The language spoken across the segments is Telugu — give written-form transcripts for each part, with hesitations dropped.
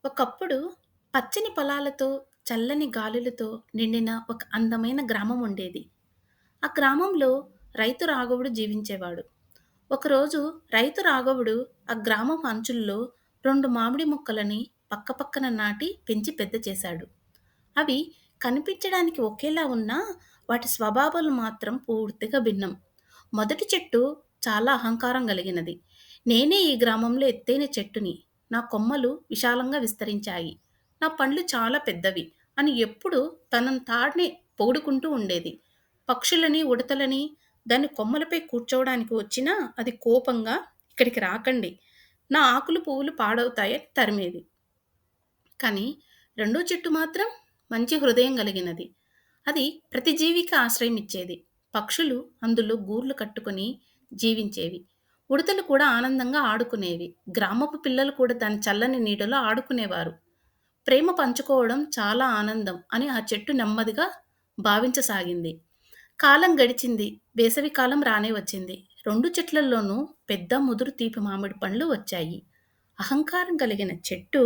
ఒకప్పుడు పచ్చని పొలాలతో, చల్లని గాలులతో నిండిన ఒక అందమైన గ్రామం ఉండేది. ఆ గ్రామంలో రైతు రాఘవుడు జీవించేవాడు. ఒకరోజు రైతు రాఘవుడు ఆ గ్రామం అంచుల్లో 2 మామిడి మొక్కలని పక్కపక్కన నాటి పెంచి పెద్ద చేశాడు. అవి కనిపించడానికి ఒకేలా ఉన్నా వాటి స్వభావాలు మాత్రం పూర్తిగా భిన్నం. మొదటి చెట్టు చాలా అహంకారం కలిగినది. నేనే ఈ గ్రామంలో ఎత్తైన చెట్టుని. నా కొమ్మలు విశాలంగా విస్తరించాయి. నా పండ్లు చాలా పెద్దవి అని ఎప్పుడూ తనను తానే పొగుడుకుంటూ ఉండేది. పక్షులని, ఉడతలని దాని కొమ్మలపై కూర్చోవడానికి వచ్చినా అది కోపంగా ఇక్కడికి రాకండి. నా ఆకులు, పువ్వులు పాడవుతాయని తరిమేది. కానీ రెండో చెట్టు మాత్రం మంచి హృదయం కలిగినది. అది ప్రతి జీవికి ఆశ్రయం ఇచ్చేది. పక్షులు అందులో గూర్లు కట్టుకొని జీవించేవి. ఉడతలు కూడా ఆనందంగా ఆడుకునేవి. గ్రామపు పిల్లలు కూడా దాని చల్లని నీడలో ఆడుకునేవారు. ప్రేమ పంచుకోవడం చాలా ఆనందం అని ఆ చెట్టు నెమ్మదిగా భావించసాగింది. కాలం గడిచింది. వేసవి కాలం రానే వచ్చింది. 2 చెట్లల్లోనూ పెద్ద, ముదురు తీపి మామిడి పండ్లు వచ్చాయి. అహంకారం కలిగిన చెట్టు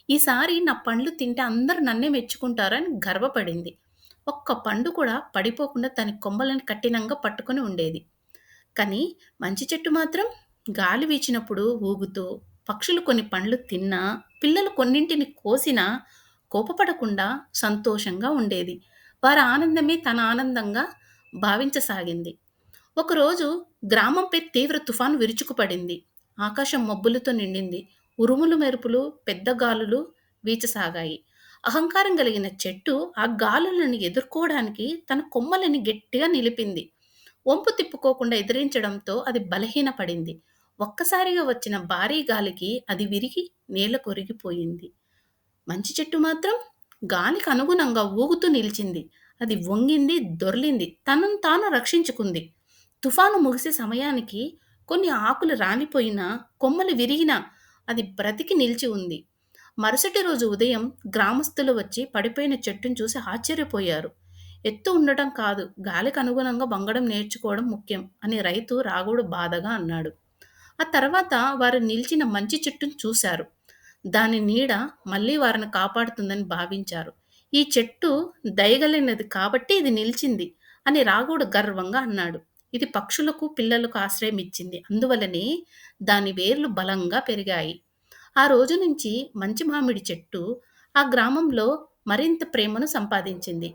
ఈసారి నా పండ్లు తింటే అందరూ నన్నే మెచ్చుకుంటారని గర్వపడింది. ఒక్క పండు కూడా పడిపోకుండా దాని కొమ్మలను కఠినంగా పట్టుకొని ఉండేది. కానీ మంచి చెట్టు మాత్రం గాలి వీచినప్పుడు ఊగుతూ, పక్షులు కొన్ని పండ్లు తిన్నా, పిల్లలు కొన్నింటిని కోసినా కోపపడకుండా సంతోషంగా ఉండేది. వారి ఆనందమే తన ఆనందంగా భావించసాగింది. ఒకరోజు గ్రామంపై తీవ్ర తుఫాను విరుచుకుపడింది. ఆకాశం మబ్బులతో నిండింది. ఉరుములు, మెరుపులు, పెద్ద గాలులు వీచసాగాయి. అహంకారం కలిగిన చెట్టు ఆ గాలులను ఎదుర్కోవడానికి తన కొమ్మలని గట్టిగా నిలిపింది. వంపు తిప్పుకోకుండా ఎదిరించడంతో అది బలహీనపడింది. ఒక్కసారిగా వచ్చిన భారీ గాలికి అది విరిగి నేలకొరిగిపోయింది. మంచి చెట్టు మాత్రం గాలికి అనుగుణంగా ఊగుతూ నిలిచింది. అది వంగింది, దొర్లింది, తనను తాను రక్షించుకుంది. తుఫాను ముగిసే సమయానికి కొన్ని ఆకులు రాలిపోయినా, కొమ్మలు విరిగినా అది బ్రతికి నిలిచి ఉంది. మరుసటి రోజు ఉదయం గ్రామస్తులు వచ్చి పడిపోయిన చెట్టును చూసి ఆశ్చర్యపోయారు. ఎత్తు ఉండటం కాదు, గాలికి అనుగుణంగా వంగడం నేర్చుకోవడం ముఖ్యం అని రైతు రాఘవుడు బాధగా అన్నాడు. ఆ తర్వాత వారు నిలిచిన మంచి చెట్టును చూశారు. దాని నీడ మళ్ళీ వారిని కాపాడుతుందని భావించారు. ఈ చెట్టు దయగలిగినది కాబట్టి ఇది నిలిచింది అని రాఘవుడు గర్వంగా అన్నాడు. ఇది పక్షులకు, పిల్లలకు ఆశ్రయం ఇచ్చింది. అందువలనే దాని వేర్లు బలంగా పెరిగాయి. ఆ రోజు నుంచి మంచి మామిడి చెట్టు ఆ గ్రామంలో మరింత ప్రేమను సంపాదించింది.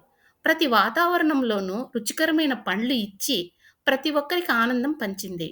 ప్రతి వాతావరణంలోనూ రుచికరమైన పండ్లు ఇచ్చి ప్రతి ఒక్కరికి ఆనందం పంచింది.